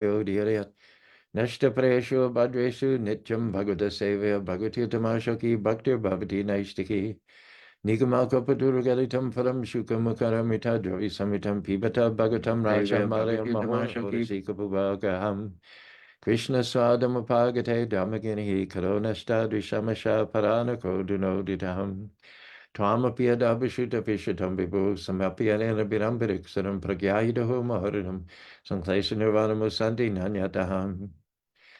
Yodhirayat Nashta Preshu Bhadreshu Nityam Bhagavata Sevya Bhagavati Tamashaki Bhaktir Bhavati Naishtiki Nigamaka Paduragalitam Phalam Shukamukaramita Dravi Samitam Pibata Bhagatam Raja Malayam Mahorasika Bhagaham Krishna Swadamapagate Dhamagini Karonasta Drishamasha Paranako Dunodidaham Twamapi Adabhishuta Vishutam Bibu Samapyana Birambirik Saram Pragyahidahu Maharinam Sanklesa Nirvana Musanti Nanyataham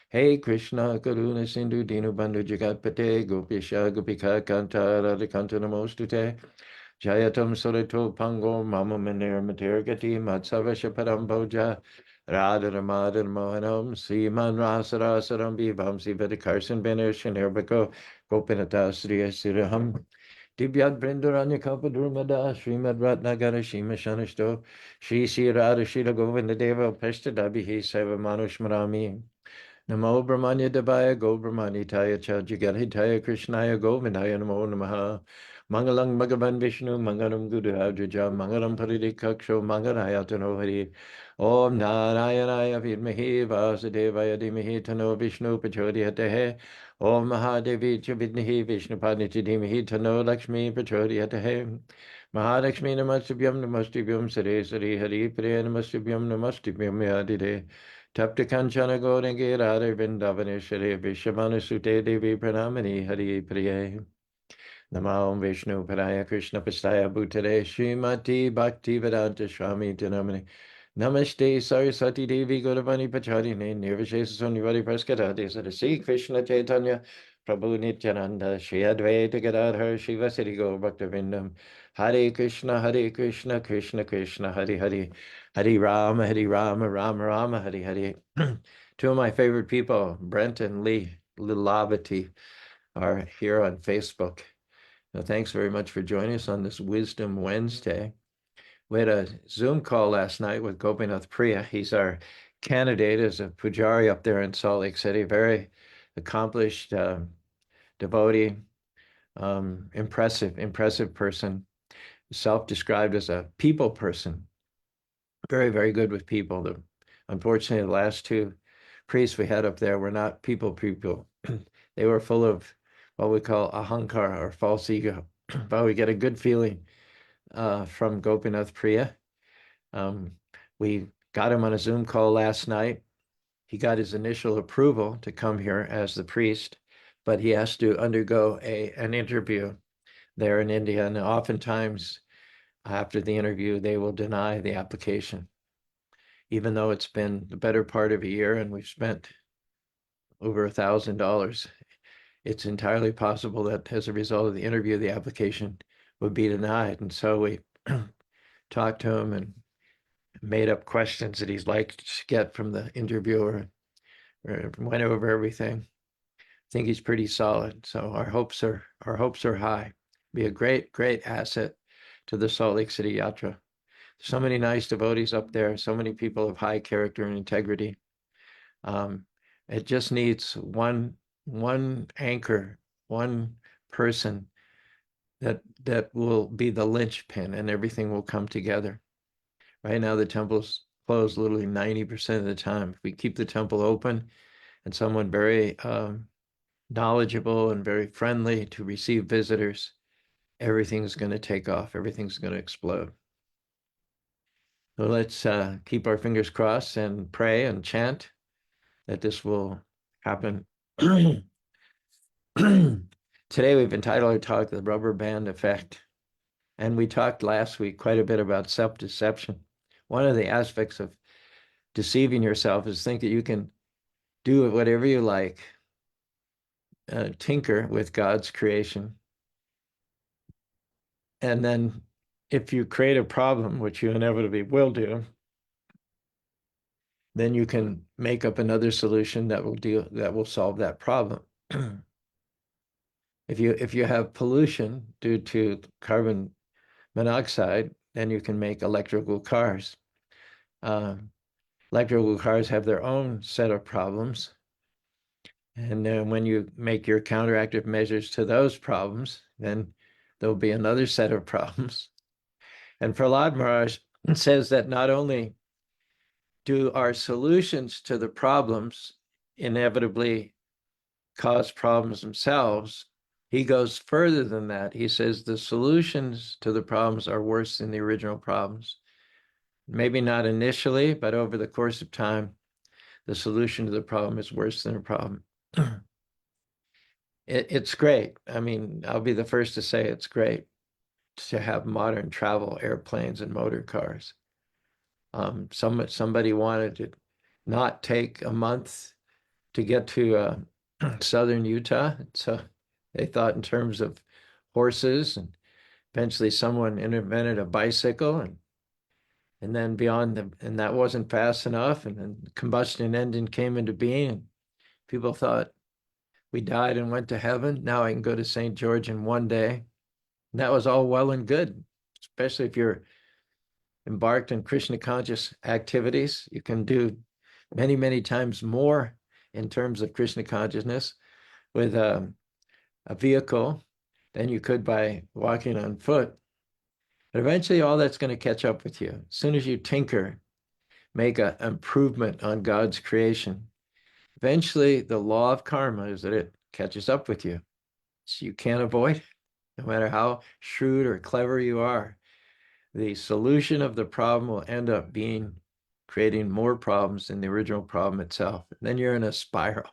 Hey Krishna Karuna Sindhu Dinu Bandhu Jagatpate Gopisha Gopika Kanta Radhikanta Namostute Jayatam Sarito Pango Mama Manir Matirgati Matsavasha Paramboja Radha Ramada Mohanam Siman Rasarasaram Bhivam Sivadikarsan Benishan Herbako Gopinata Sri Siraham Divyad Brindaranya Kalpadurmada Srimad Ratnagara Shima Shanishto Shri Sri Radha Shila Govinda Deva Peshtadabihi Seva Manushmarami Namo Brahmanya Devaya Go Brahmanitaya Cha Jagadhitaya Krishnaya Govindaya Namo Namaha Mangalang Bhagavan Vishnu Mangalam Guru Ajaja Mangalam Paridikaksho Mangalayatano Hari Om Narayanaya Vidmahi Vasudevaya Dhimahi Tano Vishnu Pachodhyatahe Om Mahadevi Chavidnihi Vishnu Padniti Dhimahi Tano Lakshmi Pachodhyatahe Mahalakshmi Namastubhyam Namastubhyam Sare Sare Hari Priya Namastubhyam Namastubhyam Yadide Tapta Kanchana Gorangi Radha Vrindavaneshwari Vishamana Sute Devi Pranamani Hari Priye Namo Vishnu Padaya Krishna Pastaya Bhutare Srimati Bhakti Vedanta Swami Dinamani Namaste Saraswati Devi Gauravani Pacharine Nirvishesa Sunivadi Praskatati Sadasi Krishna Chaitanya Prabhu Nityananda Shri Advaita Gadadhar Shivasari Gaur Bhaktavindam Hare Krishna Krishna Krishna Hare Hare Hare Rama Rama Rama Hare Hare Two of my favorite people, Brent and Lilavati, are here on Facebook. Now, thanks very much for joining us on this Wisdom Wednesday. We had a Zoom call last night with Gopinath Priya. He's our candidate as a Pujari up there in Salt Lake City, very accomplished devotee, impressive person, self-described as a people person, very, very good with people. Unfortunately, the last two priests we had up there were not people. They were full of what we call ahankar, or false ego. But we get a good feeling from Gopinath Priya. We got him on a Zoom call last night. He got his initial approval to come here as the priest, but he has to undergo an interview there in India. And oftentimes after the interview, they will deny the application, even though it's been the better part of a year and we've spent over $1,000. It's entirely possible that as a result of the interview, the application would be denied. And so we talked to him and made up questions that he'd like to get from the interviewer, went over everything. I think he's pretty solid. So our hopes are high. Be a great asset to the Salt Lake City Yatra. So many nice devotees up there, so many people of high character and integrity. It just needs one anchor, one person that will be the linchpin, and everything will come together. Right now, the temple's closed literally 90% of the time. If we keep the temple open and someone very knowledgeable and very friendly to receive visitors, everything's going to take off. Everything's going to explode. So let's keep our fingers crossed and pray and chant that this will happen. Today, we've entitled our talk, The Rubber Band Effect. And we talked last week quite a bit about self-deception. One of the aspects of deceiving yourself is think that you can do whatever you like, tinker with God's creation. And then if you create a problem, which you inevitably will do, then you can make up another solution that will solve that problem. If you have pollution due to carbon monoxide, then you can make electrical cars. Electrical cars have their own set of problems. And then when you make your counteractive measures to those problems, then there'll be another set of problems. And Prahlad Maharaj says that not only do our solutions to the problems inevitably cause problems themselves? He goes further than that. He says the solutions to the problems are worse than the original problems. Maybe not initially, but over the course of time, the solution to the problem is worse than the problem. It's great. I mean, I'll be the first to say it's great to have modern travel, airplanes and motor cars. Somebody wanted to not take a month to get to southern Utah. So they thought in terms of horses, and eventually someone invented a bicycle, and then beyond them, and that wasn't fast enough. And then the combustion engine came into being, and people thought we died and went to heaven. Now I can go to St. George in one day. And that was all well and good, especially if you're embarked in Krishna conscious activities. You can do many, many times more in terms of Krishna consciousness with a vehicle than you could by walking on foot. But eventually all that's going to catch up with you. As soon as you tinker, make an improvement on God's creation, eventually the law of karma is that it catches up with you. So you can't avoid it, no matter how shrewd or clever you are. The solution of the problem will end up being creating more problems than the original problem itself. And then you're in a spiral.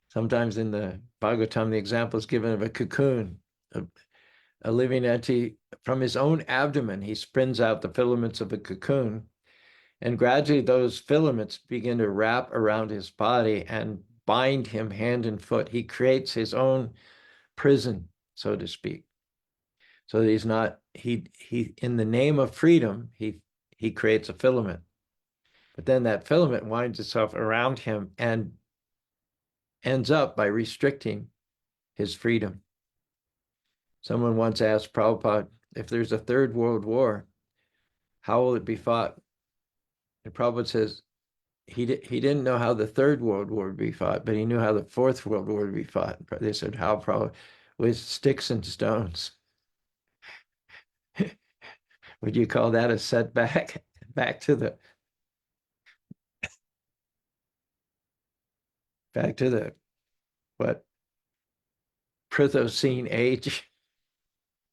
Sometimes in the Bhagavatam, the example is given of a cocoon, a living entity from his own abdomen. He spins out the filaments of a cocoon, and gradually those filaments begin to wrap around his body and bind him hand and foot. He creates his own prison, so to speak. So that he's not, he in the name of freedom, he creates a filament. But then that filament winds itself around him and ends up by restricting his freedom. Someone once asked Prabhupada, if there's a third world war, how will it be fought? And Prabhupada says, he didn't know how the third world war would be fought, but he knew how the fourth world war would be fought. They said, how? Probably with sticks and stones. Would you call that a setback? Back to the what, Prithocene age?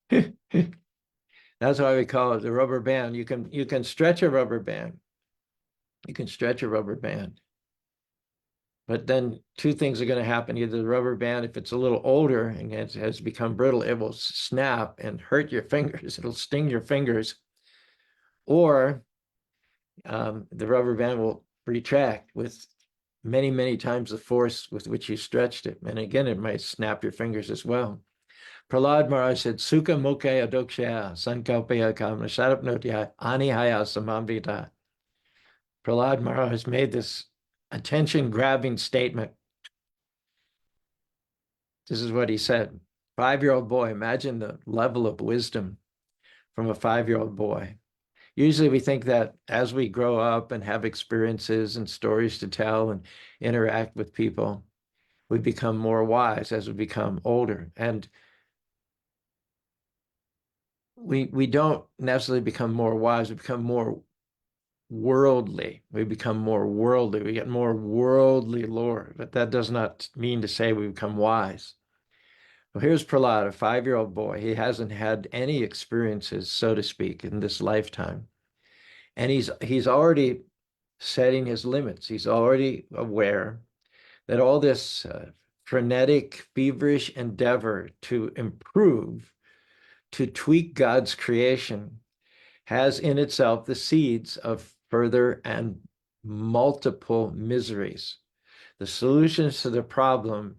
That's why we call it the rubber band. You can stretch a rubber band. You can stretch a rubber band. But then two things are going to happen. Either the rubber band, if it's a little older and has become brittle, it will snap and hurt your fingers. It'll sting your fingers. Or the rubber band will retract with many, many times the force with which you stretched it. And again, it might snap your fingers as well. Prahlad Maharaj said, Sukha mukhe adokshaya sankalpaya kamna sharapnotya anihaya samamvita. Prahlad Maharaj made this attention-grabbing statement. This is what he said. 5-year-old boy, imagine the level of wisdom from a 5-year-old boy. Usually we think that as we grow up and have experiences and stories to tell and interact with people, we become more wise as we become older. And we don't necessarily become more wise, we become more worldly. We become more worldly. We get more worldly lore, but that does not mean to say we become wise. Well, here's Prahlad, a 5-year-old boy. He hasn't had any experiences, so to speak, in this lifetime. And he's already setting his limits. He's already aware that all this frenetic, feverish endeavor to improve, to tweak God's creation, has in itself the seeds of further and multiple miseries. The solutions to the problem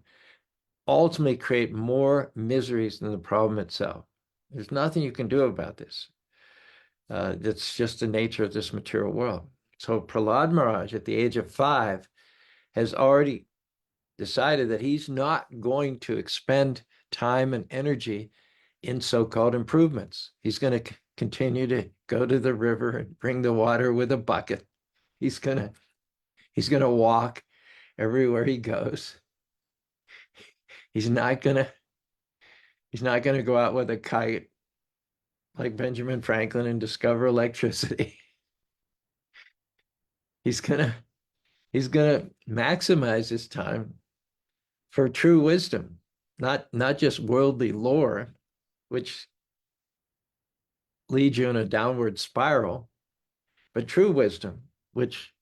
ultimately create more miseries than the problem itself. There's nothing you can do about this. That's just the nature of this material world. So Prahlad Maharaj, at the age of 5, has already decided that he's not going to expend time and energy in so-called improvements. He's going to continue to go to the river and bring the water with a bucket. He's going to walk everywhere he goes. He's not going to go out with a kite like Benjamin Franklin and discover electricity. He's gonna he's gonna maximize his time for true wisdom, not just worldly lore, which leads you in a downward spiral, but true wisdom, which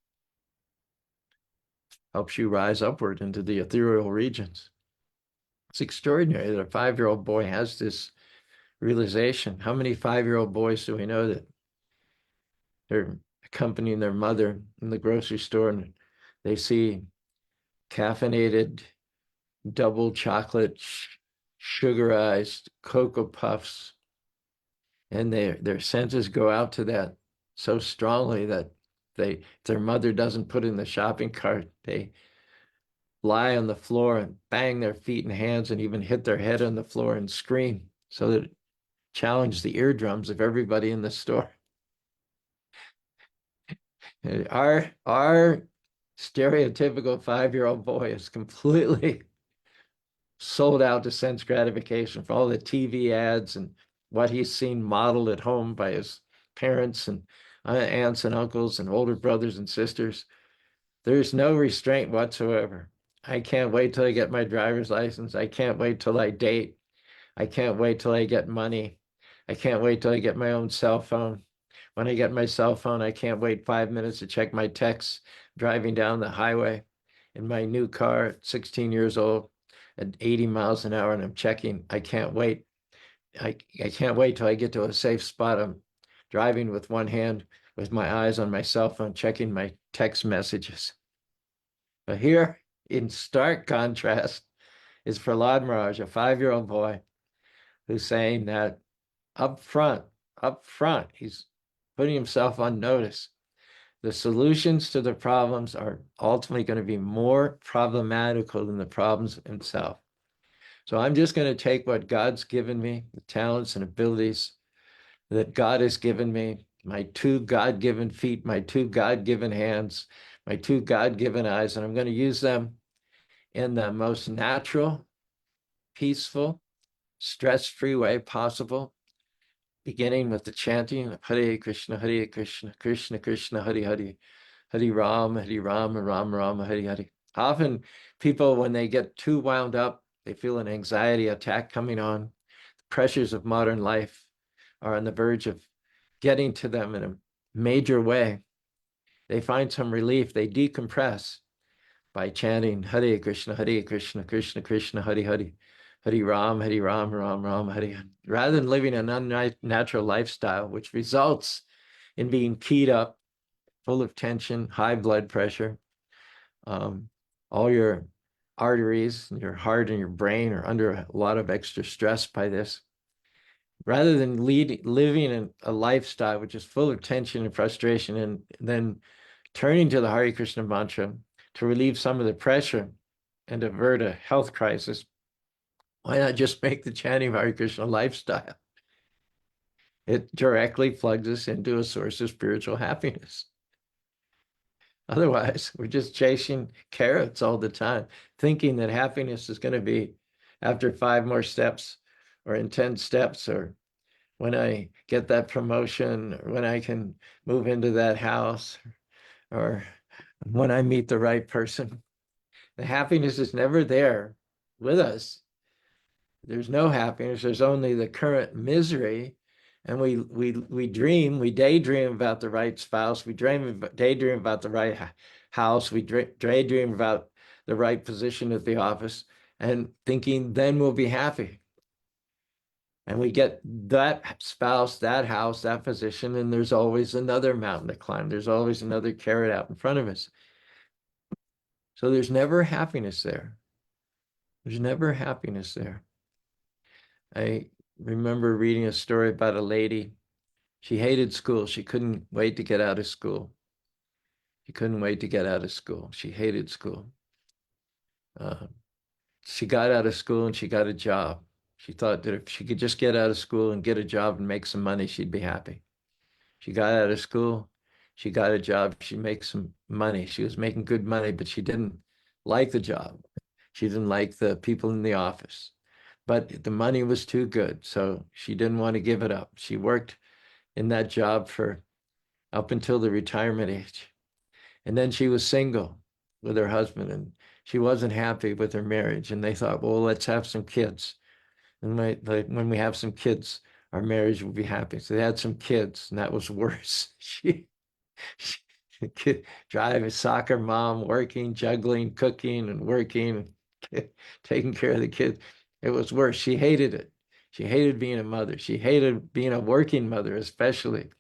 helps you rise upward into the ethereal regions. It's extraordinary that a 5-year-old boy has this realization. How many 5-year-old boys do we know that they're accompanying their mother in the grocery store and they see caffeinated double chocolate sugarized Cocoa Puffs, and their senses go out to that so strongly that their mother doesn't put in the shopping cart, they lie on the floor and bang their feet and hands and even hit their head on the floor and scream so that it challenge the eardrums of everybody in the store. Our stereotypical 5-year-old boy is completely sold out to sense gratification for all the TV ads and what he's seen modeled at home by his parents and aunts and uncles and older brothers and sisters. There's no restraint whatsoever. I can't wait till I get my driver's license. I can't wait till I date. I can't wait till I get money. I can't wait till I get my own cell phone. When I get my cell phone, I can't wait 5 minutes to check my texts driving down the highway in my new car at 16 years old at 80 miles an hour, and I'm checking. I can't wait. I can't wait till I get to a safe spot. I'm driving with one hand with my eyes on my cell phone, checking my text messages. But here, in stark contrast, is Prahlad Maharaj, a 5-year-old boy, who's saying that up front, he's putting himself on notice. The solutions to the problems are ultimately going to be more problematical than the problems themselves. So I'm just going to take what God's given me, the talents and abilities that God has given me, my 2 God-given feet, my 2 God-given hands, my 2 God-given eyes, and I'm going to use them in the most natural, peaceful, stress-free way possible, beginning with the chanting of Hare Krishna, Krishna Krishna, Hare Hare, Hare Ram, Ram Ram, Hare Hare. Often people, when they get too wound up, they feel an anxiety attack coming on. The pressures of modern life are on the verge of getting to them in a major way. They find some relief. They decompress by chanting Hare Krishna, Krishna Krishna, Hare Hare, Hare Ram, Ram Ram, Hare Hare, rather than living an unnatural lifestyle, which results in being keyed up, full of tension, high blood pressure. All your arteries, your heart and your brain are under a lot of extra stress by this. Rather than living a lifestyle which is full of tension and frustration, and then turning to the Hare Krishna mantra to relieve some of the pressure and avert a health crisis, why not just make the chanting of Hare Krishna a lifestyle? It directly plugs us into a source of spiritual happiness. Otherwise, we're just chasing carrots all the time, thinking that happiness is going to be after 5 more steps or in 10 steps, or when I get that promotion, or when I can move into that house, or when I meet the right person. The happiness is never there with us. There's no happiness. There's only the current misery. And we daydream about the right spouse. We daydream about the right house. We daydream about the right position at the office, and thinking then we'll be happy. And we get that spouse, that house, that position, and there's always another mountain to climb. There's always another carrot out in front of us. So there's never happiness there. There's never happiness there. I remember reading a story about a lady. She hated school. She couldn't wait to get out of school. She couldn't wait to get out of school. She hated school. She got out of school and she got a job. She thought that if she could just get out of school and get a job and make some money, she'd be happy. She got out of school. She got a job. She made some money. She was making good money, but she didn't like the job. She didn't like the people in the office. But the money was too good, so she didn't want to give it up. She worked in that job for up until the retirement age. And then she was single with her husband, and she wasn't happy with her marriage. And they thought, well, let's have some kids. And when we have some kids, our marriage will be happy. So they had some kids, and that was worse. She kid, drive a soccer mom, working, juggling, cooking, and working, taking care of the kids. It was worse. She hated it. She hated being a mother. She hated being a working mother, especially.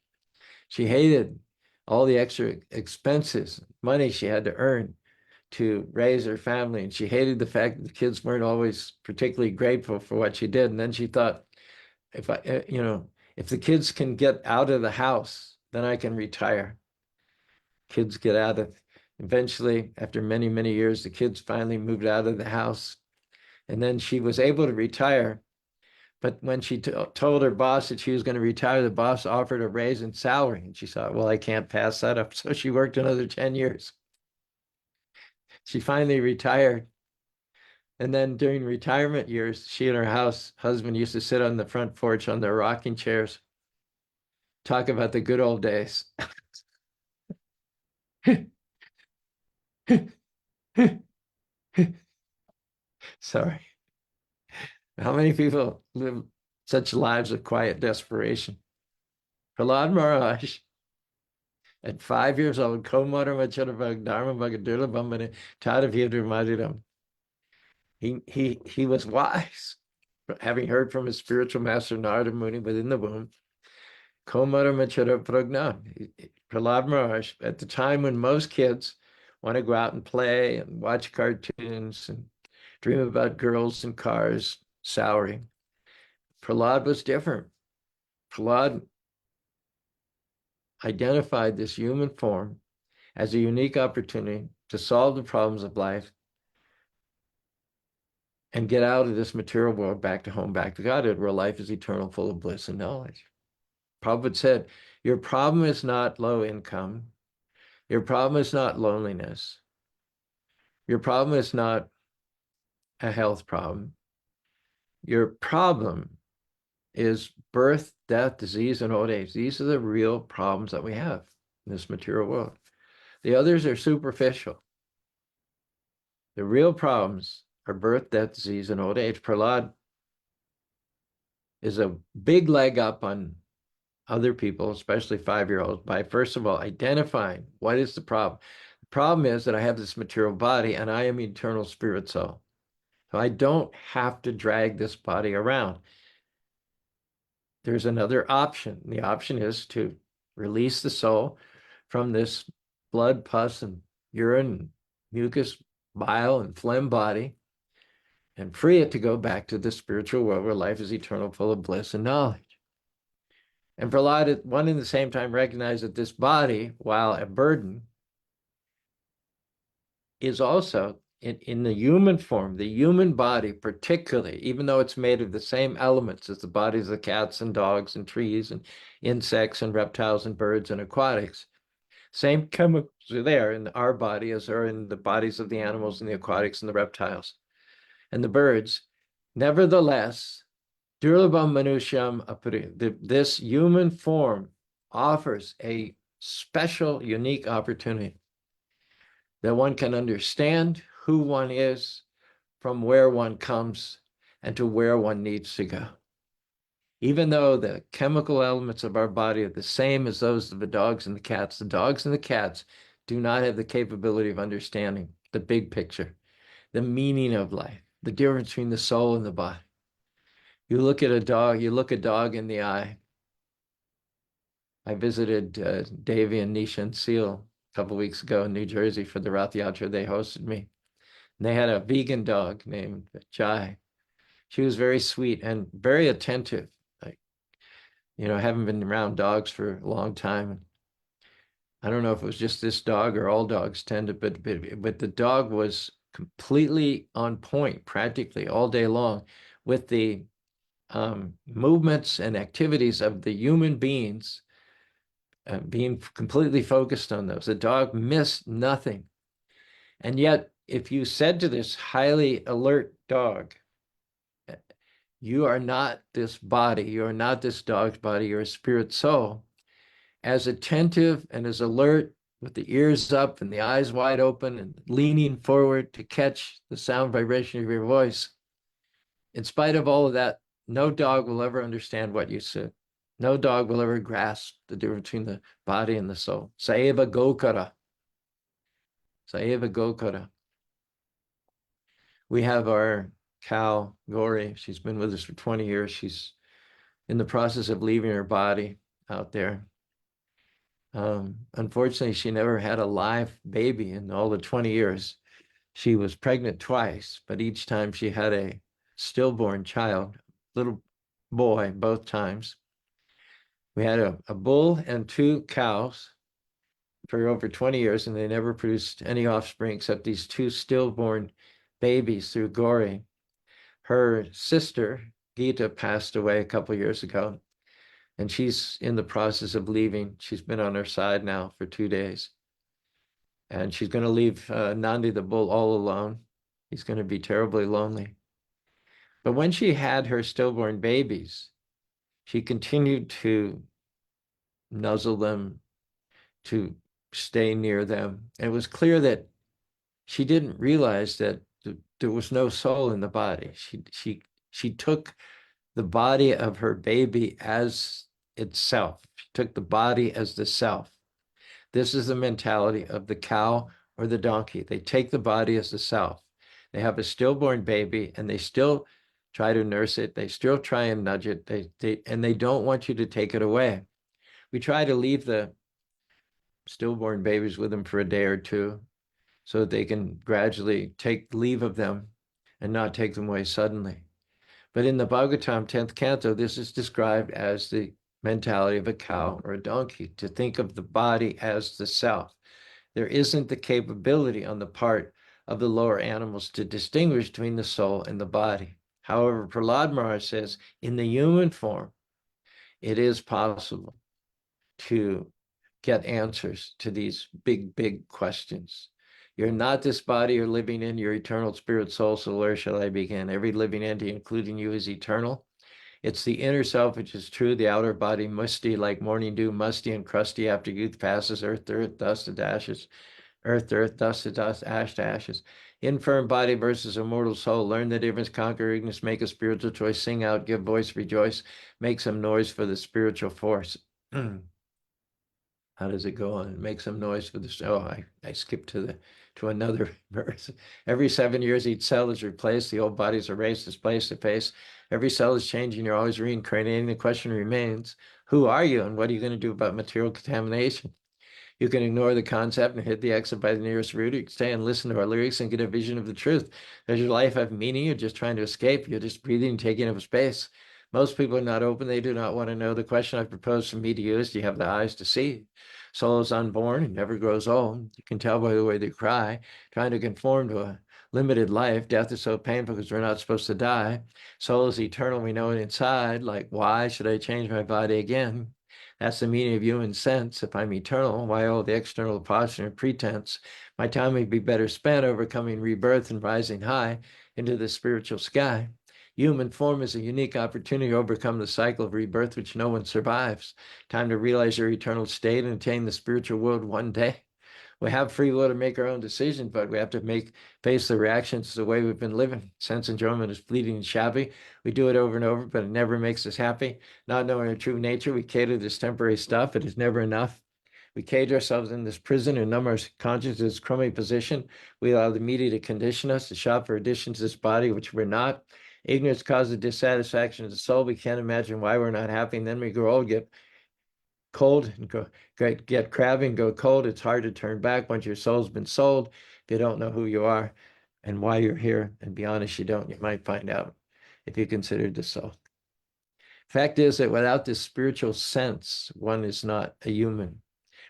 She hated all the extra expenses, money she had to earn to raise her family. And she hated the fact that the kids weren't always particularly grateful for what she did. And then she thought, if the kids can get out of the house, then I can retire. Kids get out of, eventually, after many, many years, the kids finally moved out of the house. And then she was able to retire. But when she told her boss that she was going to retire, the boss offered a raise in salary. And she thought, well, I can't pass that up. So she worked another 10 years. She finally retired. And then during retirement years, she and her husband used to sit on the front porch on their rocking chairs, talk about the good old days. Sorry. How many people live such lives of quiet desperation? Prahlad Maharaj, at 5 years old, he was wise, having heard from his spiritual master Narada Muni within the womb. Prahlad Maharaj, at the time when most kids want to go out and play and watch cartoons and dream about girls and cars, souring, Prahlad was different. Prahlad identified this human form as a unique opportunity to solve the problems of life and get out of this material world back to home, back to Godhead, where life is eternal, full of bliss and knowledge. Prabhupada said, your problem is not low income. Your problem is not loneliness. Your problem is not a health problem. Your problem is birth, death, disease, and old age. These are the real problems that we have in this material world. The others are superficial. The real problems are birth, death, disease, and old age. Prahlad is a big leg up on other people, especially 5-year-olds, by first of all identifying what is the problem. The problem is that I have this material body and I am eternal spirit soul. So I don't have to drag this body around. There's another option. The option is to release the soul from this blood, pus, and urine, mucus, bile, and phlegm body, and free it to go back to the spiritual world where life is eternal, full of bliss and knowledge. And Prahlad at one and the same time recognized that this body, while a burden, is also in the human form, the human body particularly, even though it's made of the same elements as the bodies of cats and dogs and trees and insects and reptiles and birds and aquatics, same chemicals are there in our body as are in the bodies of the animals and the aquatics and the reptiles and the birds. Nevertheless, Durlabham Manusham Apari, this human form offers a special, unique opportunity that one can understand who one is, from where one comes, and to where one needs to go. Even though the chemical elements of our body are the same as those of the dogs and the cats do not have the capability of understanding the big picture, the meaning of life, the difference between the soul and the body. You look at a dog, you look a dog in the eye. I visited Davy and Nisha and Seal a couple of weeks ago in New Jersey for the Rath Yatra. They hosted me. And they had a vegan dog named Jai. She was very sweet and very attentive. Like, I haven't been around dogs for a long time. I don't know if it was just this dog or all dogs tend to, but the dog was completely on point practically all day long with the movements and activities of the human beings, being completely focused on those. The dog missed nothing. And yet, if you said to this highly alert dog, you are not this body, you are not this dog's body, you're a spirit soul, as attentive and as alert with the ears up and the eyes wide open and leaning forward to catch the sound vibration of your voice. In spite of all of that, no dog will ever understand what you said. No dog will ever grasp the difference between the body and the soul. Saeva Gokara. Saeva Gokara. We have our cow, Gori. She's been with us for 20 years. She's in the process of leaving her body out there. Unfortunately, she never had a live baby in all the 20 years. She was pregnant twice, but each time she had a stillborn child, little boy, both times. We had a bull and two cows for over 20 years, and they never produced any offspring except these two stillborn babies through Gori. Her sister, Gita, passed away a couple years ago, and she's in the process of leaving. She's been on her side now for 2 days. And she's going to leave Nandi the bull all alone. He's going to be terribly lonely. But when she had her stillborn babies, she continued to nuzzle them, to stay near them. And it was clear that she didn't realize that there was no soul in the body. She took the body of her baby as itself. She took the body as the self. This is the mentality of the cow or the donkey. They take the body as the self. They have a stillborn baby and they still try to nurse it. They still try and nudge it. And they don't want you to take it away. We try to leave the stillborn babies with them for a day or two so that they can gradually take leave of them and not take them away suddenly. But in the Bhagavatam 10th canto, this is described as the mentality of a cow or a donkey, to think of the body as the self. There isn't the capability on the part of the lower animals to distinguish between the soul and the body. However, Prahlad Maharaj says, in the human form, it is possible to get answers to these big, big questions. You're not this body you're living in, your eternal spirit soul, so where shall I begin? Every living entity, including you, is eternal. It's the inner self which is true, the outer body musty, like morning dew, musty and crusty after youth passes, earth to earth, dust to ashes, earth to earth, dust to dust, ash to ashes. Infirm body versus immortal soul. Learn the difference, conquer ignorance, make a spiritual choice, sing out, give voice, rejoice, make some noise for the spiritual force. How does it go on? Make some noise for the. Oh, I skipped to another verse. Every 7 years, each cell is replaced. The old body is erased, displaced, effaced. Every cell is changing. You're always reincarnating. The question remains: who are you, and what are you going to do about material contamination? You can ignore the concept and hit the exit by the nearest route. You can stay and listen to our lyrics and get a vision of the truth. Does your life have meaning? You're just trying to escape. You're just breathing and taking up space. Most people are not open. They do not want to know. The question I propose for me to you is, do you have the eyes to see? Soul is unborn and never grows old. You can tell by the way they cry, trying to conform to a limited life. Death is so painful because we're not supposed to die. Soul is eternal. We know it inside. Like, why should I change my body again? That's the meaning of human sense. If I'm eternal, why all the external posture and pretense? My time would be better spent overcoming rebirth and rising high into the spiritual sky. Human form is a unique opportunity to overcome the cycle of rebirth, which no one survives. Time to realize your eternal state and attain the spiritual world one day. We have free will to make our own decisions, but we have to face the reactions to the way we've been living. Sense enjoyment is fleeting and shabby. We do it over and over, but it never makes us happy. Not knowing our true nature, we cater to this temporary stuff. It is never enough. We cage ourselves in this prison and numb our conscience to this crummy position. We allow the media to condition us to shop for addition to this body, which we're not. Ignorance causes dissatisfaction of the soul. We can't imagine why we're not happy. And then we grow old, get cold, and get crabby and go cold. It's hard to turn back once your soul's been sold. If you don't know who you are and why you're here, and be honest, you don't, you might find out if you consider the soul. Fact is that without this spiritual sense, one is not a human.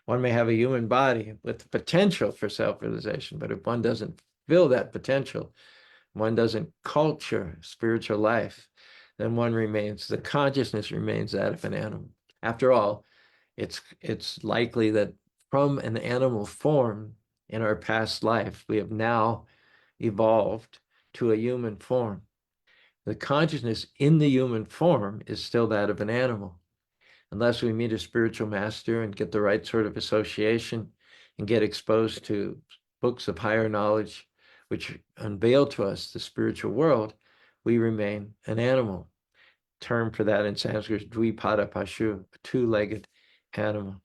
One may have a human body with the potential for self-realization, but if one doesn't feel that potential, one doesn't culture spiritual life, then the consciousness remains that of an animal. After all, it's likely that from an animal form in our past life, we have now evolved to a human form. The consciousness in the human form is still that of an animal. Unless we meet a spiritual master and get the right sort of association, and get exposed to books of higher knowledge, which unveil to us the spiritual world, we remain an animal. Term for that in Sanskrit is dvipada pashu, a two-legged animal.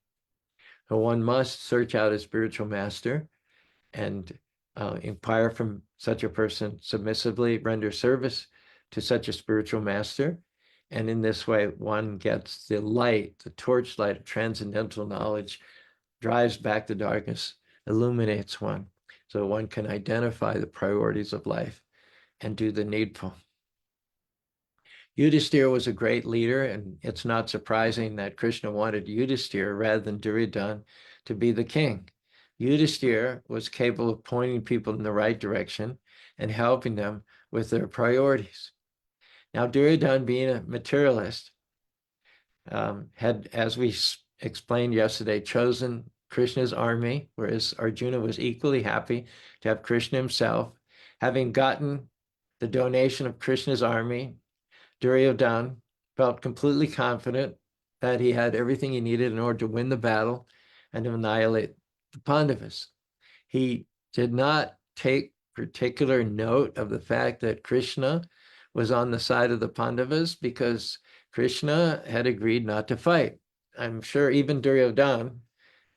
So one must search out a spiritual master and inquire from such a person submissively, render service to such a spiritual master. And in this way, one gets the light, the torchlight of transcendental knowledge, drives back the darkness, illuminates one, so one can identify the priorities of life and do the needful. Yudhisthira was a great leader, and it's not surprising that Krishna wanted Yudhisthira rather than Duryodhana to be the king. Yudhisthira was capable of pointing people in the right direction and helping them with their priorities. Now, Duryodhana, being a materialist, had, as we explained yesterday, chosen Krishna's army, whereas Arjuna was equally happy to have Krishna himself. Having gotten the donation of Krishna's army, Duryodhana felt completely confident that he had everything he needed in order to win the battle and to annihilate the Pandavas. He did not take particular note of the fact that Krishna was on the side of the Pandavas because Krishna had agreed not to fight. I'm sure even Duryodhana,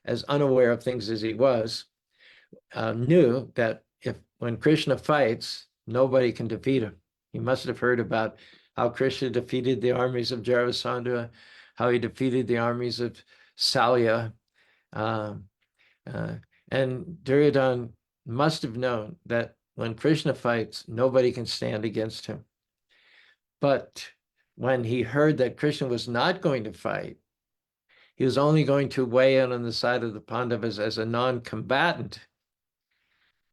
as unaware of things as he was, knew that when Krishna fights, nobody can defeat him. He must have heard about how Krishna defeated the armies of Jarasandha, how he defeated the armies of Salya. And Duryodhana must have known that when Krishna fights, nobody can stand against him. But when he heard that Krishna was not going to fight, he was only going to weigh in on the side of the Pandavas as a non-combatant,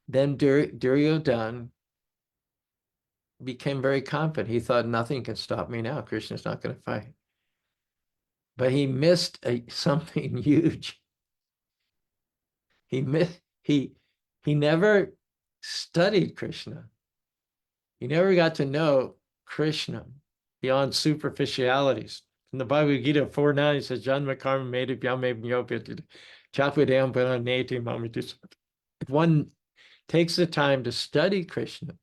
then Duryodhana became very confident. He thought, nothing can stop me now. Krishna's not going to fight. But he missed something huge. He never studied Krishna. He never got to know Krishna beyond superficialities. In the Bhagavad Gita 4:9, he says, Janma karma made if one takes the time to study Krishna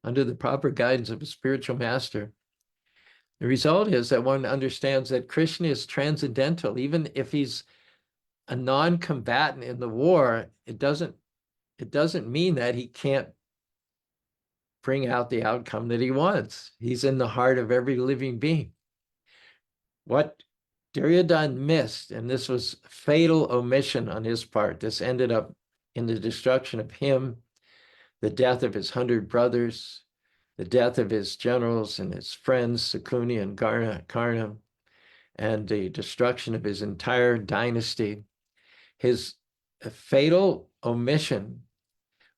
under the proper guidance of a spiritual master, the result is that one understands that Krishna is transcendental. Even if he's a non-combatant in the war, it doesn't mean that he can't bring out the outcome that he wants. He's in the heart of every living being. What Duryodhana missed, and this was fatal omission on his part, this ended up in the destruction of him, the death of his 100 brothers, the death of his generals and his friends, Sakuni and Karna, and the destruction of his entire dynasty. His fatal omission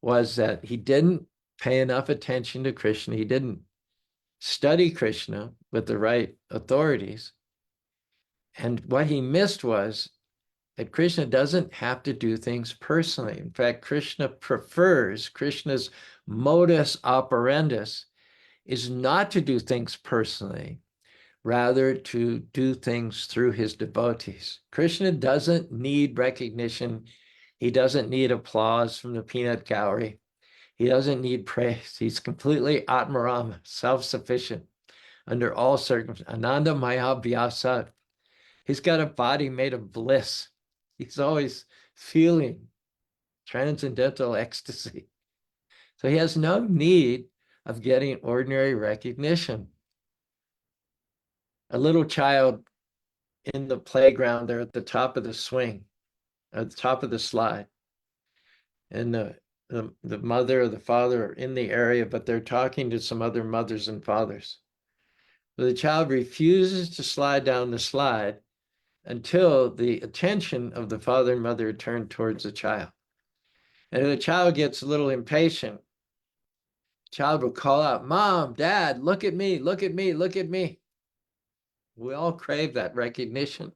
was that he didn't pay enough attention to Krishna. He didn't study Krishna with the right authorities. And what he missed was that Krishna doesn't have to do things personally. In fact, Krishna's modus operandus is not to do things personally, rather to do things through his devotees. Krishna doesn't need recognition. He doesn't need applause from the peanut gallery. He doesn't need praise. He's completely Atmarama, self-sufficient under all circumstances. Ananda Maya Vyasa. He's got a body made of bliss. He's always feeling transcendental ecstasy. So he has no need of getting ordinary recognition. A little child in the playground, they're at the top of the swing, at the top of the slide. And the mother or the father are in the area, but they're talking to some other mothers and fathers. So the child refuses to slide down the slide until the attention of the father and mother are turned towards the child. And if the child gets a little impatient, the child will call out, Mom, Dad, look at me, look at me, look at me. We all crave that recognition.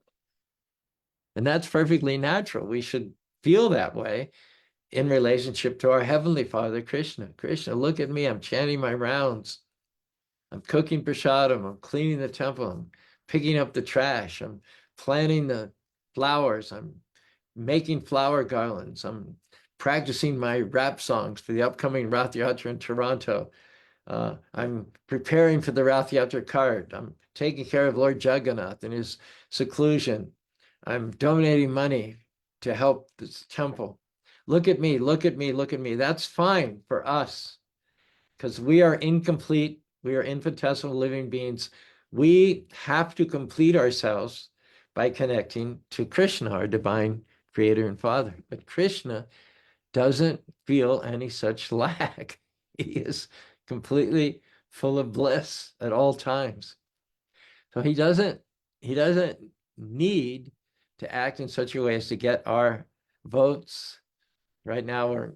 And that's perfectly natural. We should feel that way in relationship to our Heavenly Father, Krishna. Krishna, look at me, I'm chanting my rounds. I'm cooking prasadam, I'm cleaning the temple, I'm picking up the trash, I'm planting the flowers, I'm making flower garlands. I'm practicing my rap songs for the upcoming Rath Yatra in Toronto. I'm preparing for the Rath Yatra cart. I'm taking care of Lord Jagannath in his seclusion. I'm donating money to help this temple. Look at me, look at me, look at me. That's fine for us because we are incomplete. We are infinitesimal living beings. We have to complete ourselves by connecting to Krishna, our divine creator and father. But Krishna doesn't feel any such lack. He is completely full of bliss at all times. So he doesn't need to act in such a way as to get our votes. Right now,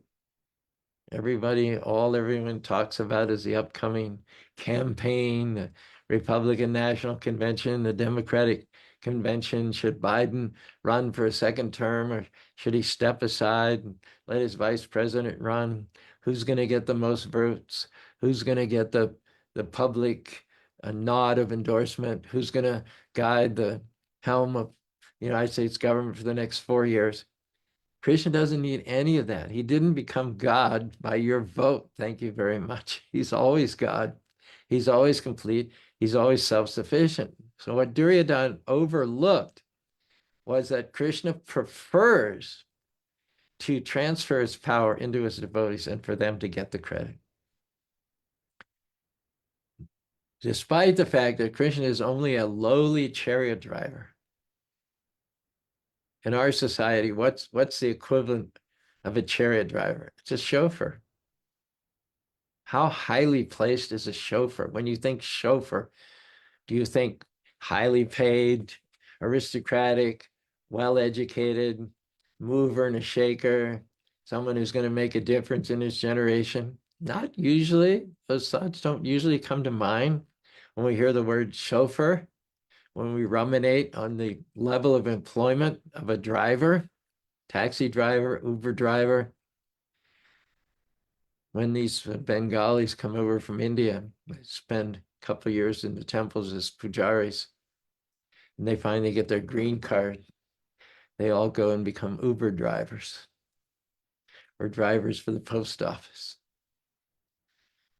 everyone talks about is the upcoming campaign, the Republican National Convention, the Democratic Convention. Should Biden run for a second term, or should he step aside and let his vice president run? Who's going to get the most votes? Who's going to get the public nod of endorsement? Who's going to guide the helm of the United States government for the next 4 years? Krishna doesn't need any of that. He didn't become God by your vote. Thank you very much. He's always God. He's always complete. He's always self-sufficient. So what Duryodhana overlooked was that Krishna prefers to transfer his power into his devotees and for them to get the credit. Despite the fact that Krishna is only a lowly chariot driver. In our society, what's the equivalent of a chariot driver? It's a chauffeur. How highly placed is a chauffeur? When you think chauffeur, do you think highly paid, aristocratic, well-educated, mover and a shaker, someone who's going to make a difference in his generation? Not usually. Those thoughts don't usually come to mind when we hear the word chauffeur. When we ruminate on the level of employment of a driver, taxi driver, Uber driver. When these Bengalis come over from India, they spend a couple of years in the temples as pujaris, and they finally get their green card, they all go and become Uber drivers or drivers for the post office.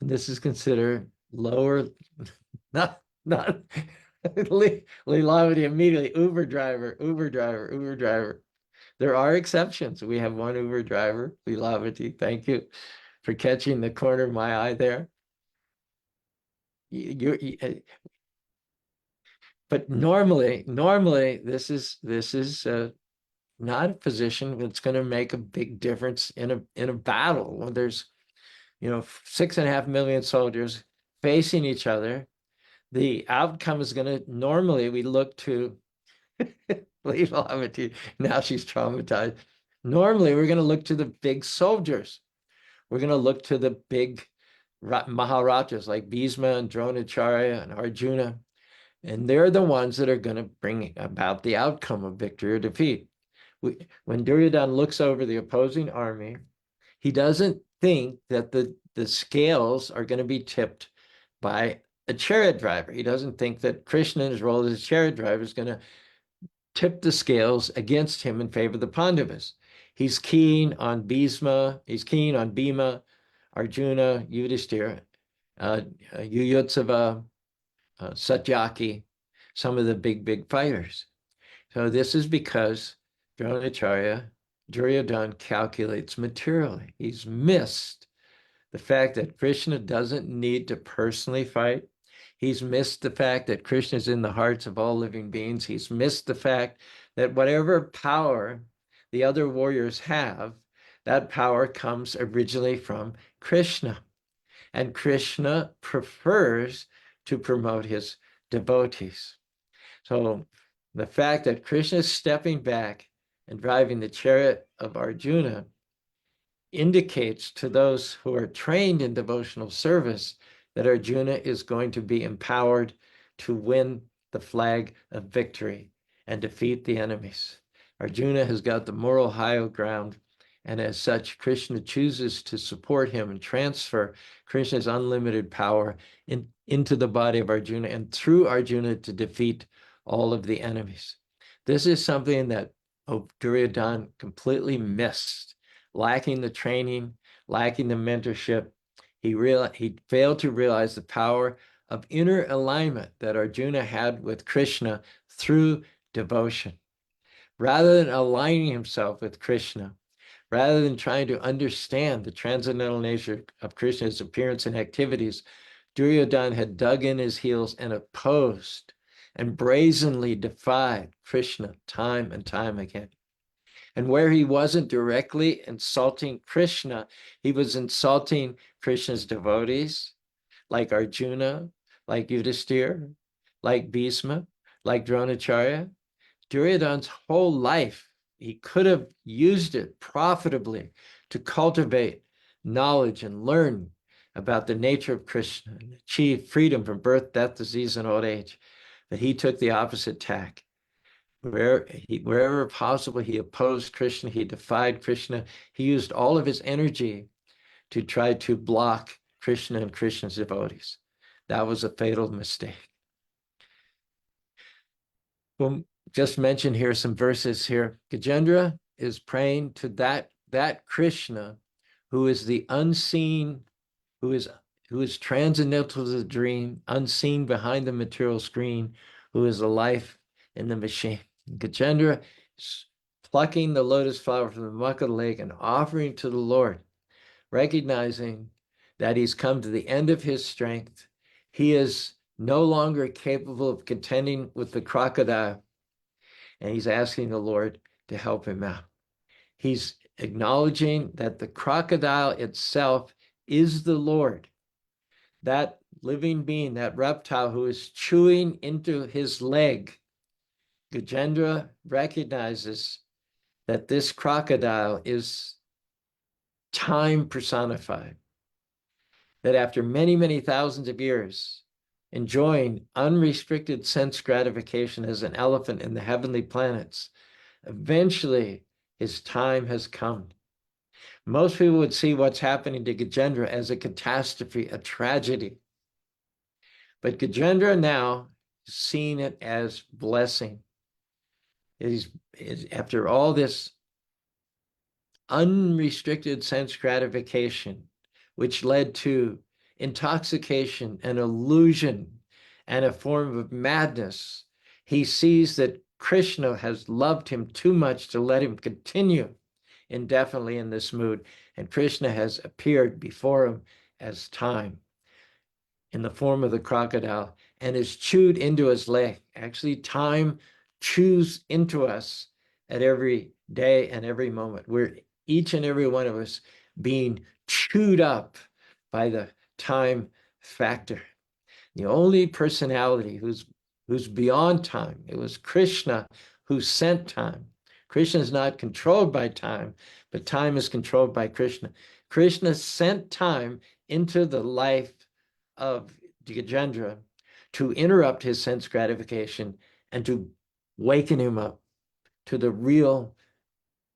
And this is considered lower, not Lila immediately, Uber driver, Uber driver, Uber driver. There are exceptions. We have one Uber driver, Lilavati. Thank you for catching the corner of my eye there. But normally, this is not a position that's going to make a big difference in a battle when there's 6.5 million soldiers facing each other. The outcome is going to normally we look to Lilavati. Now she's traumatized. Normally, we're going to look to the big soldiers. We're going to look to the big Maharajas like Bhisma and Dronacharya and Arjuna. And they're the ones that are going to bring about the outcome of victory or defeat. When Duryodhana looks over the opposing army, he doesn't think that the scales are going to be tipped by a chariot driver. He doesn't think that Krishna, in his role as a chariot driver, is going to tip the scales against him in favor of the Pandavas. He's keen on Bhisma, he's keen on Bhima, Arjuna, Yudhishthira, Yuyutsava, Satyaki, some of the big fighters. So this is because Dronacharya, Duryodhana calculates materially. He's missed the fact that Krishna doesn't need to personally fight. He's missed the fact that Krishna is in the hearts of all living beings. He's missed the fact that whatever power the other warriors have, that power comes originally from Krishna. And Krishna prefers to promote his devotees. So the fact that Krishna is stepping back and driving the chariot of Arjuna indicates to those who are trained in devotional service that Arjuna is going to be empowered to win the flag of victory and defeat the enemies. Arjuna has got the moral high ground, and as such, Krishna chooses to support him and transfer Krishna's unlimited power into the body of Arjuna and through Arjuna to defeat all of the enemies. This is something that Duryodhana completely missed, lacking the training, lacking the mentorship. He failed to realize the power of inner alignment that Arjuna had with Krishna through devotion. Rather than aligning himself with Krishna, rather than trying to understand the transcendental nature of Krishna's appearance and activities, Duryodhana had dug in his heels and opposed and brazenly defied Krishna time and time again. And where he wasn't directly insulting Krishna, he was insulting Krishna's devotees, like Arjuna, like Yudhisthira, like Bhishma, like Dronacharya. Duryodhana's whole life, he could have used it profitably to cultivate knowledge and learn about the nature of Krishna and achieve freedom from birth, death, disease, and old age. But he took the opposite tack. Wherever possible, he opposed Krishna, he defied Krishna. He used all of his energy to try to block Krishna and Krishna's devotees. That was a fatal mistake. We'll just mention here some verses here. Gajendra is praying to that Krishna who is the unseen, who is transcendental to the dream, unseen behind the material screen, who is the life in the machine. Gajendra is plucking the lotus flower from the muck of the lake and offering to the Lord, recognizing that he's come to the end of his strength. He is no longer capable of contending with the crocodile, and he's asking the Lord to help him out. He's acknowledging that the crocodile itself is the Lord, that living being, that reptile who is chewing into his leg. Gajendra recognizes that this crocodile is time personified, that after many, many thousands of years, enjoying unrestricted sense gratification as an elephant in the heavenly planets, eventually his time has come. Most people would see what's happening to Gajendra as a catastrophe, a tragedy. But Gajendra now is seeing it as blessing. After all this unrestricted sense gratification, which led to intoxication and illusion and a form of madness, he sees that Krishna has loved him too much to let him continue indefinitely in this mood. And Krishna has appeared before him as time in the form of the crocodile and is chewed into his leg. Actually, time chews into us at every day and every moment. We're each and every one of us being chewed up by the time factor. The only personality who's beyond time, it was Krishna who sent time. Krishna is not controlled by time, but time is controlled by Krishna. Krishna sent time into the life of Gajendra to interrupt his sense gratification and to waken him up to the real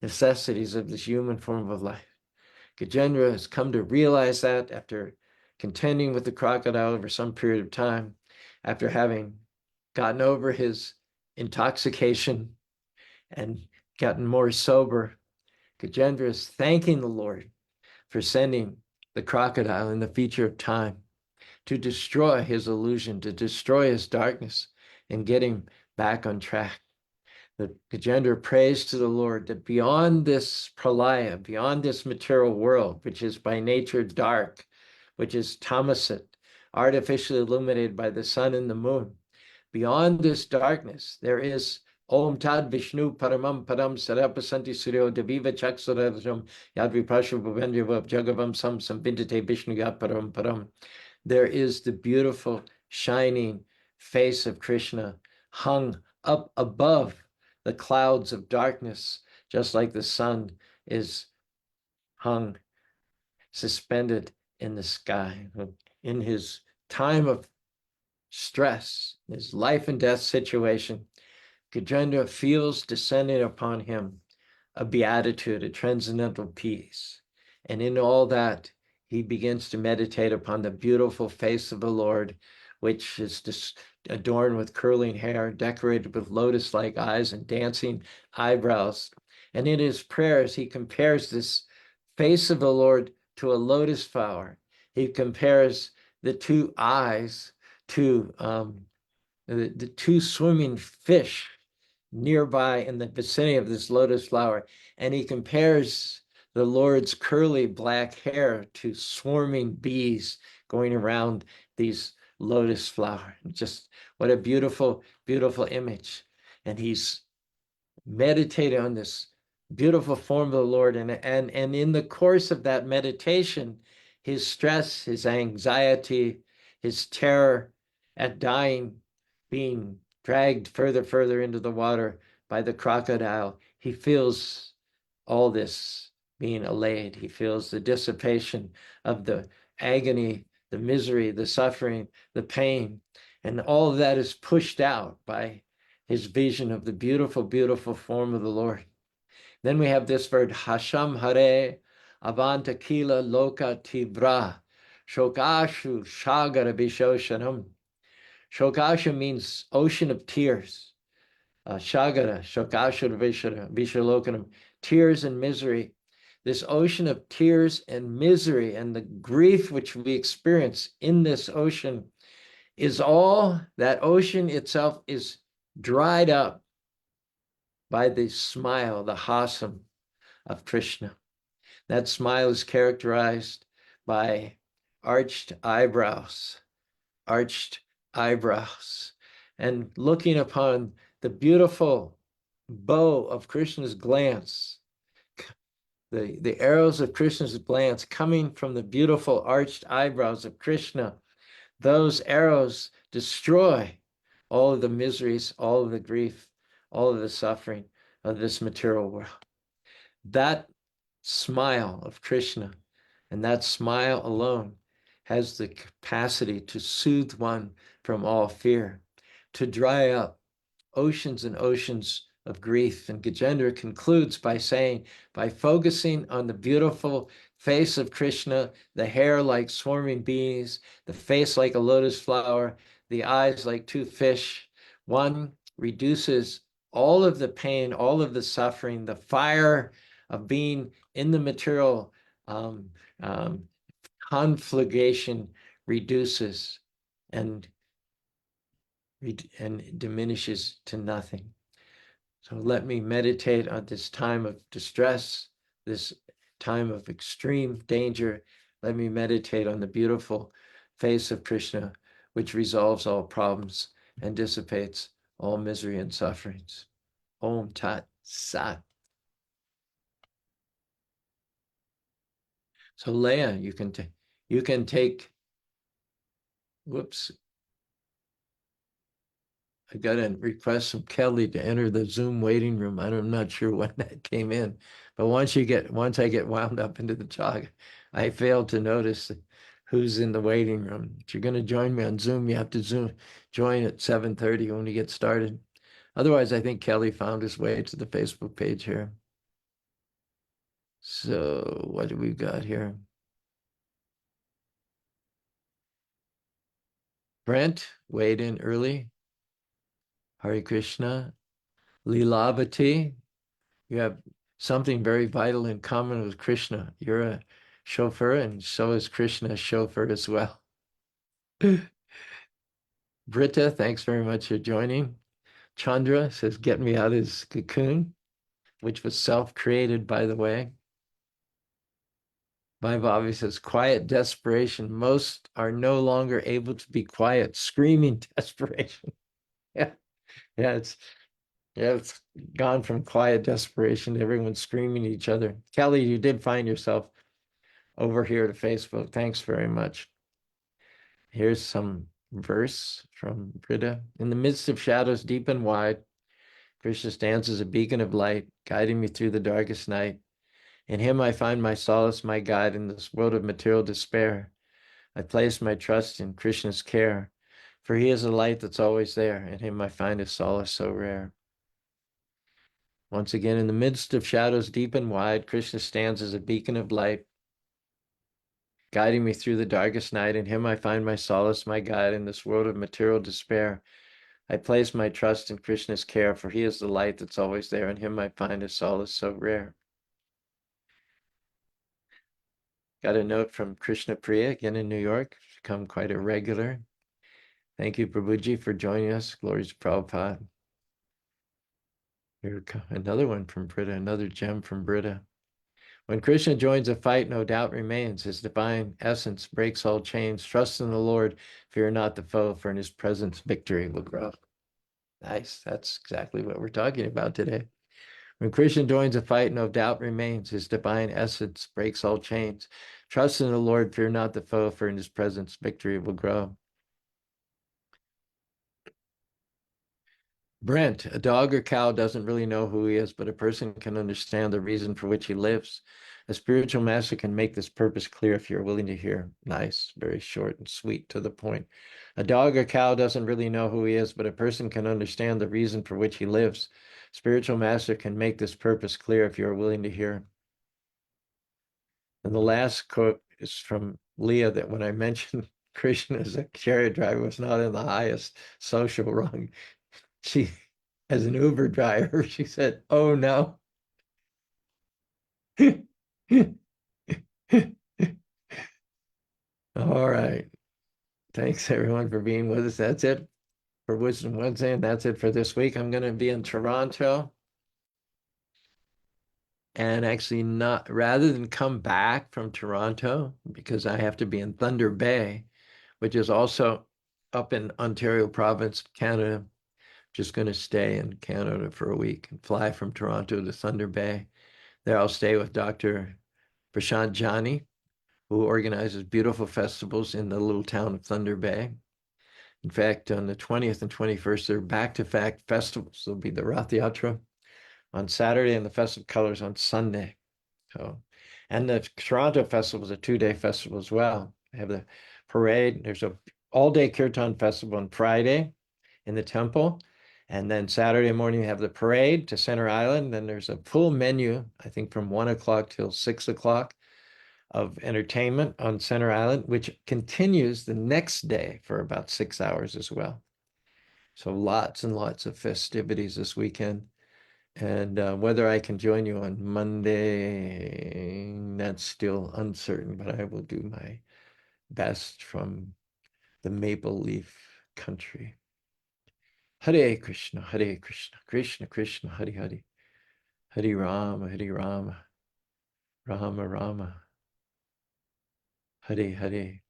necessities of this human form of life. Gajendra has come to realize that after contending with the crocodile over some period of time, after having gotten over his intoxication and gotten more sober. Gajendra is thanking the Lord for sending the crocodile in the feature of time to destroy his illusion, to destroy his darkness, and get him back on track. The Gajendra prays to the Lord that beyond this pralaya, beyond this material world, which is by nature dark, which is tamasat, artificially illuminated by the sun and the moon, beyond this darkness, there is Om Tad Vishnu Paramam Param Sarapasanti Suryo Deviva Chaksaradram Yad Vipasha Bhavendriva Jagavam Sam Samvindate Vishnu Yad Param Param. There is the beautiful, shining face of Krishna hung up above the clouds of darkness, just like the sun is hung, suspended in the sky. In his time of stress, his life and death situation, Gajendra feels descending upon him a beatitude, a transcendental peace. And in all that, he begins to meditate upon the beautiful face of the Lord which is just adorned with curling hair, decorated with lotus-like eyes and dancing eyebrows. And in his prayers, he compares this face of the Lord to a lotus flower. He compares the two eyes to the two swimming fish nearby in the vicinity of this lotus flower. And he compares the Lord's curly black hair to swarming bees going around these lotus flower. Just what a beautiful, beautiful image. And he's meditating on this beautiful form of the Lord. And in the course of that meditation, his stress, his anxiety, his terror at dying, being dragged further into the water by the crocodile, he feels all this being allayed. He feels the dissipation of the agony, the misery, the suffering, the pain, and all of that is pushed out by his vision of the beautiful, beautiful form of the Lord. Then we have this word, Hasham Hare Avantakila Loka Tibra Shokashu Shagara Bishoshanam. Shokasha means ocean of tears. Shagara, Shokashu Vishalokanam, tears and misery. This ocean of tears and misery and the grief which we experience in this ocean is all, that ocean itself is dried up by the smile, the hasam of Krishna. That smile is characterized by arched eyebrows, arched eyebrows, and looking upon the beautiful bow of Krishna's glance, the arrows of Krishna's glance coming from the beautiful arched eyebrows of Krishna. Those arrows destroy all of the miseries, all of the grief, all of the suffering of this material world. That smile of Krishna and that smile alone has the capacity to soothe one from all fear, to dry up oceans and oceans of grief. And Gajendra concludes by saying, by focusing on the beautiful face of Krishna, the hair like swarming bees, the face like a lotus flower, the eyes like two fish, one reduces all of the pain, all of the suffering, the fire of being in the material conflagration reduces and diminishes to nothing. So let me meditate on this time of distress, this time of extreme danger. Let me meditate on the beautiful face of Krishna, which resolves all problems and dissipates all misery and sufferings. Om Tat Sat. So Leah, you can take, whoops, I got a request from Kelly to enter the Zoom waiting room. I'm not sure when that came in, but once I get wound up into the talk, I failed to notice who's in the waiting room. If you're going to join me on Zoom, you have to join at 7:30 when we get started. Otherwise, I think Kelly found his way to the Facebook page here. So what do we got here? Brent weighed in early. Hare Krishna. Lilavati, you have something very vital in common with Krishna. You're a chauffeur, and so is Krishna a chauffeur as well. Britta, thanks very much for joining. Chandra says, get me out of this cocoon, which was self-created, by the way. Vaibhavi says, quiet desperation. Most are no longer able to be quiet, screaming desperation. Yeah, yeah, it's gone from quiet desperation to everyone screaming at each other. Kelly, you did find yourself over here to Facebook. Thanks very much. Here's some verse from Britta. In the midst of shadows deep and wide, Krishna stands as a beacon of light, guiding me through the darkest night. In him I find my solace, my guide in this world of material despair. I place my trust in Krishna's care, for he is a light that's always there. In him I find a solace so rare. Once again, in the midst of shadows deep and wide, Krishna stands as a beacon of light, guiding me through the darkest night. In him I find my solace, my guide in this world of material despair. I place my trust in Krishna's care, for he is the light that's always there. In him I find a solace so rare. Got a note from Krishna Priya, again in New York. She's become quite a regular. Thank you, Prabhuji, for joining us. Glories to Prabhupada. Here another one from Britta, another gem from Britta. When Krishna joins a fight, no doubt remains. His divine essence breaks all chains. Trust in the Lord, fear not the foe, for in his presence victory will grow. Nice. That's exactly what we're talking about today. When Krishna joins a fight, no doubt remains. His divine essence breaks all chains. Trust in the Lord, fear not the foe, for in his presence victory will grow. Brent, a dog or cow doesn't really know who he is, but a person can understand the reason for which he lives. A spiritual master can make this purpose clear if you're willing to hear. Nice, very short and sweet, to the point. A dog or cow doesn't really know who he is, but a person can understand the reason for which he lives. Spiritual master can make this purpose clear if you're willing to hear. And the last quote is from Leah, that when I mentioned Krishna as a chariot driver was not in the highest social rung, she, as an Uber driver, she said, "Oh no." All right. Thanks everyone for being with us. That's it for Wisdom Wednesday, and that's it for this week. I'm going to be in Toronto, and actually not, rather than come back from Toronto, because I have to be in Thunder Bay, which is also up in Ontario province, Canada. Just going to stay in Canada for a week and fly from Toronto to Thunder Bay. There I'll stay with Dr. Prashant Jani, who organizes beautiful festivals in the little town of Thunder Bay. In fact, on the 20th and 21st, they're back-to-back festivals. There'll be the Rath Yatra on Saturday and the Festival of Colors on Sunday. So, and the Toronto Festival is a 2-day festival as well. They have the parade. There's a all-day Kirtan festival on Friday in the temple. And then Saturday morning, you have the parade to Center Island. Then there's a full menu, I think from 1 o'clock till 6 o'clock of entertainment on Center Island, which continues the next day for about 6 hours as well. So lots and lots of festivities this weekend. And whether I can join you on Monday, that's still uncertain, but I will do my best from the Maple Leaf country. Hare Krishna, Hare Krishna, Krishna Krishna, Hare Hare, Hare Rama, Hare Rama, Rama Rama, Hare Hare.